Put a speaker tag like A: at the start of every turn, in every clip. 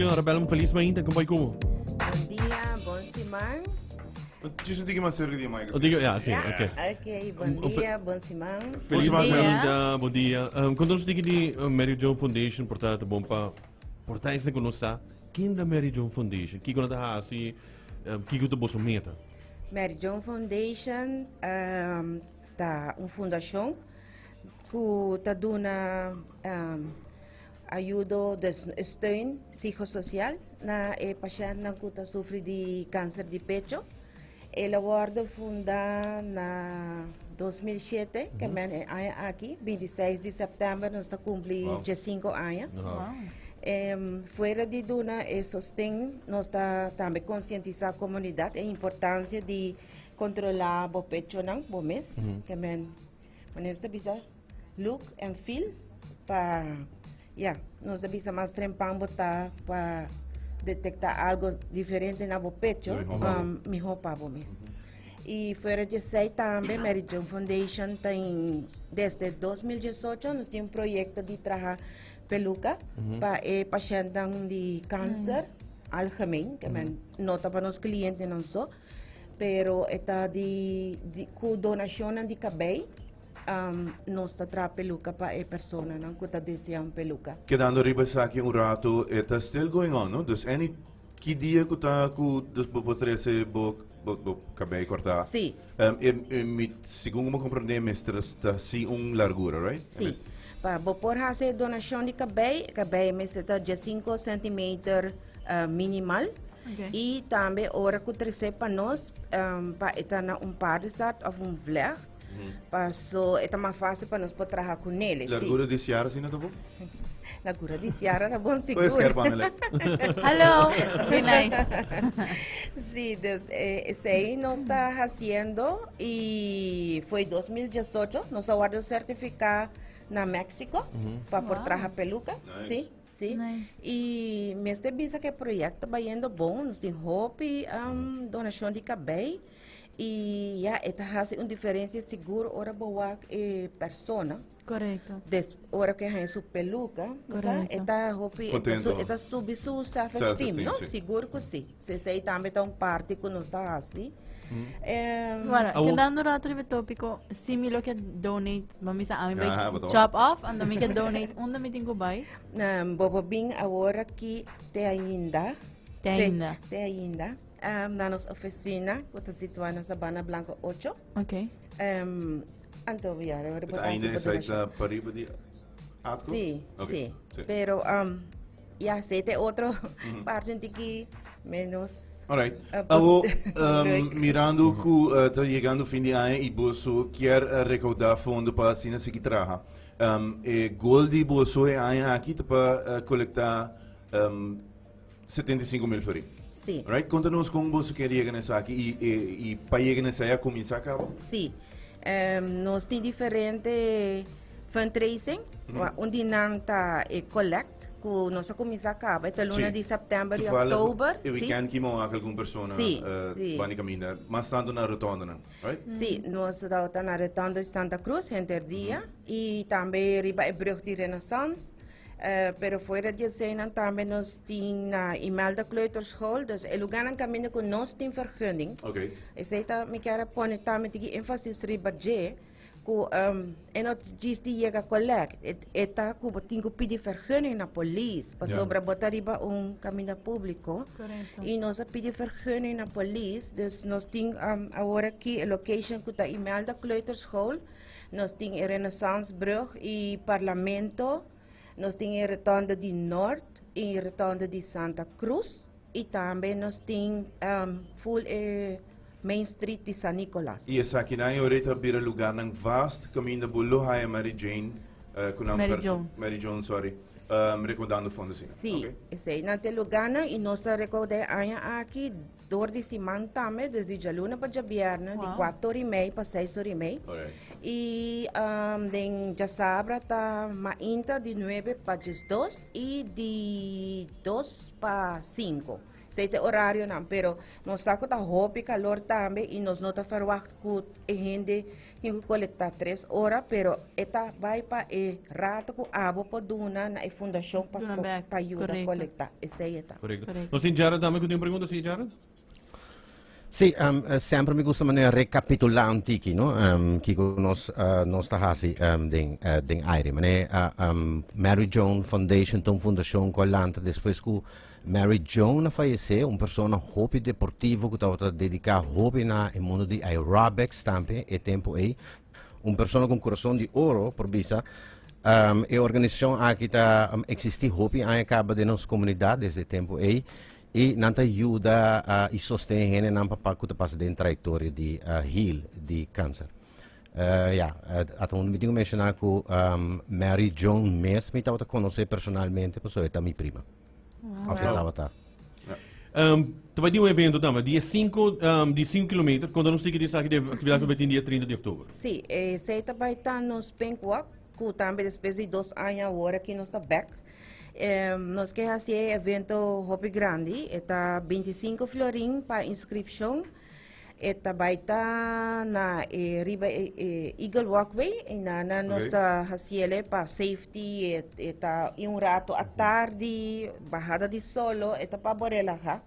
A: Senhora Bela, feliz manhã, como vai como?
B: Bom dia, bom simang.
C: Ci senti che mi serve di mai
A: Eu digo, sim,
B: Yeah,
A: ok.
B: ok, bom dia, bom simang.
A: Feliz
C: Bom dia.
A: manhã, bom dia. Quando nós digo de Mary John Foundation, portanto, bom para portanto, você conhece quem da Mary John Foundation? Que quando tá assim, que que tu bossa meta?
B: Mary John Foundation tá fundação que tá dando ajuda de steun psicossocial na paciente que tá sofre de câncer de pecho. Ela foi fundada na 2007, que é aqui, 26 de setembro, nós está cumprindo 5 anos. Fora de Duna, sostém, nós está também conscientizar a comunidade a importância de controlar o pecho não, o mês, que nós está bisa look and feel para, nós está bisa mais trempão botar para detectar algo diferente no pecho, melhor para o mês. E fora de sei também, Mary John Foundation tem, desde 2018, nós temos projeto de trabalhar peluca para pacientes de câncer algemeen, que nota para os clientes não só, pero está com donação de cabelo, nós está tra peluca para a pessoa não que está desejando peluca.
C: Quedando riba sa akin un rato, it's still going on, no? Dus any que dia que tá com dus potresse bo cabelo cortar.
B: Sim.
C: Segundo me compreender, mestre, está sim largura, right?
B: Sim. Para por fazer donação de cabelo está de 5 centímetros minimal.
D: Okay.
B: E também, hora que você para nós, para estar na par de start ou vleg, para so é mais fácil para nós poder trabalhar com ele.
C: Largura de Ciara, sim, não tá bom?
B: Largura de Ciara, tá bom seguro.
C: Pois quer panela.
D: Hello, very nice.
B: Sí, esse aí nós está fazendo e foi 2018, nós aguardamos certificado na México para por trabalhar peluca.
C: Nice.
B: Sim. Sim.
D: Nice.
B: E mês de visa que o projeto vai indo bom, nós temos hope, donação de cabelo e está fazendo uma diferença segura ora boa persona.
D: Correcto.
B: Ora que é sua peluca, está hope, está subir sua self-esteem, não?
C: Sim.
B: Seguro que sim. Se sei também está parte que nós está assim.
D: Guarda, quedando rato di topico, similo che donate, mami sa amin ba
C: betul.
D: chop off, ando mi che donate, unda mi tingo bay?
B: Bobo Bing agora que te ainda. Te ainda. Na nossa oficina, que está situada na Sabana Blanca 8.
D: Ok.
B: Anto viare, ora botar
C: Ainda essa pariba de ato?
B: Sim,
C: Okay.
B: sim. Pero sei tem outro parte de que menos.
C: Alright.
B: Post-
C: Mirando que está chegando o fim de ano e bolso quer recaudar fundo para assim se que traga. E gol de bolso é ano aqui para coletar 75 mil ferri.
B: Sim.
C: Alright. Conta-nos como bolso quer chegar nessa aqui e para chegar nessa aí começar a cabo.
B: Sim. Nós temos diferente fundraising, onde não está collect, que nós começamos a cabo, até luna de setembro e outubro.
C: E weekend que mo alguma pessoa bani caminha, mas estando na rotonda, não, right?
B: Sim, nós estamos na rotonda de Santa Cruz, entre dia, e também riba é brug de Renaissance. Pero fora de cena também nós temos na Imelda Kleuterschool, dus é lugar em caminho que nós temos vergunning.
C: Okay.
B: Esse aí tá me quer pôr também tem ênfase riba de que não diz de chega collect, eta que tem que pedir vergunning na polícia para sobre botar riba caminho público.
D: Correcto.
B: E nós pedir vergunning na polícia, dus nós temos agora aqui a location que tá Imelda Kleuterschool, nós temos a Renaissance Brug e Parlamento. Nós temos a Rotonda de Norte e a Rotonda de Santa Cruz. E também nós temos full Main Street de San Nicolas.
C: E essa aqui na oreta bira lugar nang vast caminho bulo hai Mary Jane, Mary John, sorry, recordando fundo sim.
B: Sim, esse aí naquele lugar e nós recordamos aqui dor de semana também, desde a luna para a viernes, de 4h30 para 6h30. E de sábado está mainta de 9 para 2 e de 2 para 5. Sei horário não, pero nós saco da roupa calor também e nós não tá verwacht que a gente tem que coletar 3 horas, pero eta vai para rato que abo para duna na fundação
D: Duna back,
B: para ajudar a
D: correcto.
B: coletar. Esse aí tá.
A: Correcto.
D: Correcto.
A: No, si Jared, dame que pergunta, si Jared?
E: Sì, sempre mi gusta maniera recapitolante che no, che nos sta hasi den aire, mane Mary Joan Foundation, ton fondazione collante, después que Mary Joan falleceu, uma pessoa hobby deportivo que estava dedicada hobby na el mundo de aerobics también e tempo aí, uma pessoa com coração de ouro por bisa. E a organização aqui está existe hobby aí acaba de nossa comunidade desde tempo aí. E nanta ajuda a sostenere nan papà che passa dentro traiettoria di heal di câncer. Até onde me tenho mencionado que Mary Joan mesmo me estava a conhecer personalmente, pessoa é minha prima. Afetava tá.
A: Vai ter evento também, dia 5 km, quando nós temos que dizer que vai ter dia 30 de outubro.
B: Sim, sei também está nos Penquak, que também depois de 2 anos agora que nós está back. Nós que fazer evento hobby grande, está 25 florin para inscrição, está baita na riba Eagle Walkway, e na nós fazer para safety, está rato à tarde, bajada de solo, está para relaxar,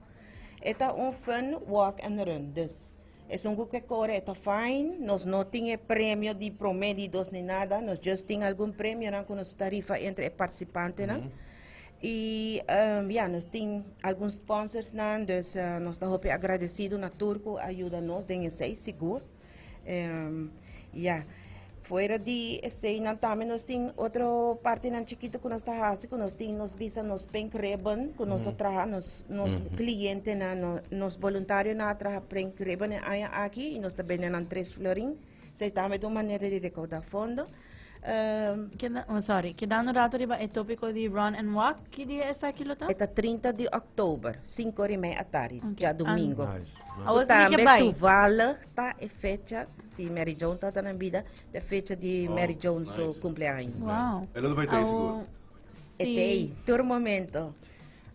B: está fun walk and run, dus. É um grupo que corre, está fine, nós não temos prêmio de promédios nem nada, nós just temos algum prêmio com nossa tarifa entre participantes, E nós temos alguns sponsors, dus nós estamos agradecidos na Turco, ajuda-nos, tem esse seguro. Fora de esse, também nós temos outra parte chiquita que nós estamos fazendo, que nós temos nos visa, nos pink ribbon, que nós trabalhamos, nos clientes, nos voluntários, nós trabalhamos pink ribbon aqui, e nós também temos 3 florin, se também de uma maneira de recaudar fundo.
D: Que dá no rato riba é tópico de run and walk, que dia é essa aquilo tá?
B: É 30 de outubro, 5h30 à tarde, já domingo.
D: Aos
B: Também
D: que vai?
B: Tuvala tá é fecha, se Mary Joan tá na vida, é fecha de Mary Joan seu cumpleaños.
D: Wow.
C: Ela vai ter seguro.
B: É aí, todo momento.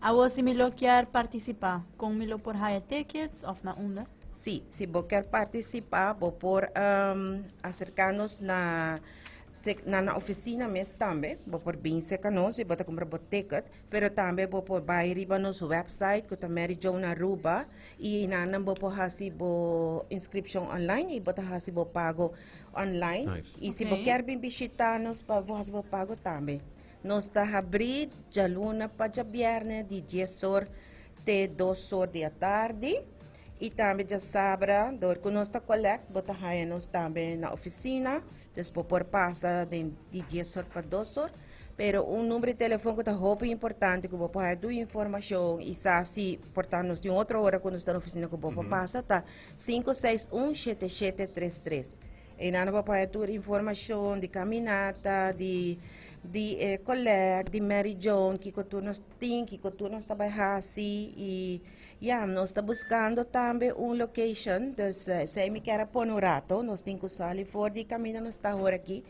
D: Aos se me lo quer participar, com me lo por higher tickets, of na onda?
B: Sim, se você quer participar, vou por acercar-nos na oficina mesmo também, vou por bem secanos e vou comprar o ticket, pero também vou por bair no nosso website, que é Mary Joan Aruba, e não vou por fazer a inscrição online e vou fazer o pago online.
A: Nice.
B: E se você quer vir visitar-nos, vou fazer o pago também. Nós estamos abrindo de luna para viernes, de 10 horas até 2 horas da tarde. E também já sabe, que nós estamos colhendo, também na oficina, depois por passar de 10 horas para 2 horas. Pero número de telefone que é muito importante, que vou pôr a informação e se portar-nos de outra hora quando está na oficina que vou passar, está 561-7733. E não vou pôr a informação de caminhada, de colega, de Mary Joan, que tu nos tem, que tu nos trabalha assim, e nós estamos buscando também location, então se me quer pôr no rato, nós temos que usar ali fora de caminho, nós estamos aqui.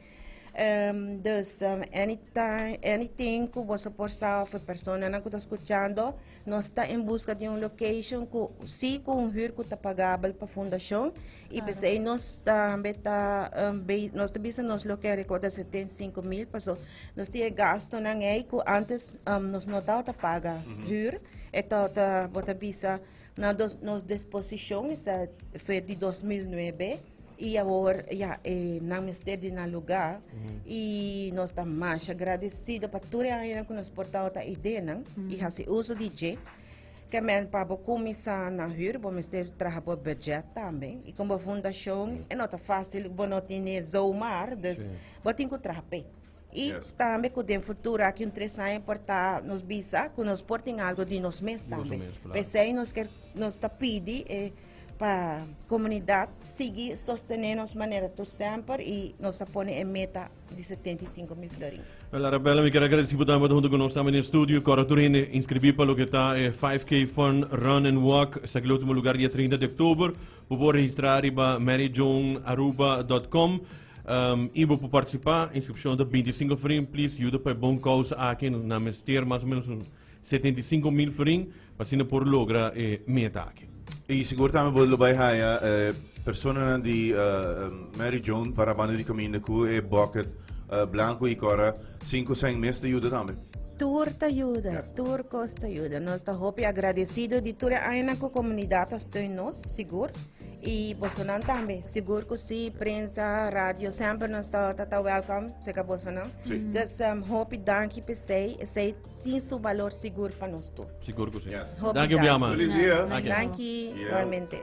B: Anything que você possa for pessoa que está escutando, nós estamos em busca de location que se com um que está pagável para a fundação e pensei nós também nós também local recorda 75 mil pessoas nós temos gasto na que antes nós não dava pagar então bota visa na nos disposição essa foi de 2009 e agora na Ministério de lugar e nós estamos mais agradecidos para tudo que nos portava a ideia e fazer uso de jeito que para começar na rua, o Ministério trabalha o budget também e como a fundação não é fácil, não tem zoomar, então tem que trabalhar. E também que no futuro aqui um 3 anos portar nos visa, que nos portem algo de nós mesmos também. Pensei nós está pedindo para a comunidade seguir sostenendo de maneira sempre e nós está pondo em meta de 75 mil florins.
A: Arabella, mi quero agradecer por estar junto conosco no estúdio. Agora tu inscrevi para o que está 5K Fun Run and Walk, esse é o último lugar dia 30 de outubro. Vou registrar em maryjoanaruba.com e vou participar. Inscrição de 25 florins, please, ajuda para bom causa aqui na Ministério, mais ou menos 75 mil florins. Pasina por logra me ataque.
C: E siguro também vou levar a persona de Mary Joan para a banda de caminho que é bucket blanco e cora 5-6 meses de ajuda também.
B: Tour te ajuda, tour costa ajuda. Nós estamos agradecidos de toda a comunidade que está nós, seguro. E Bolsonaro também, seguro que sim, prensa, rádio, sempre nós está welcome, seja Bolsonaro. Então, hope danke para você, tem seu valor seguro para nós todos.
A: Seguro que sim.
C: Yes.
A: Danke, Biamas.
C: Feliz dia.
B: Danke, igualmente.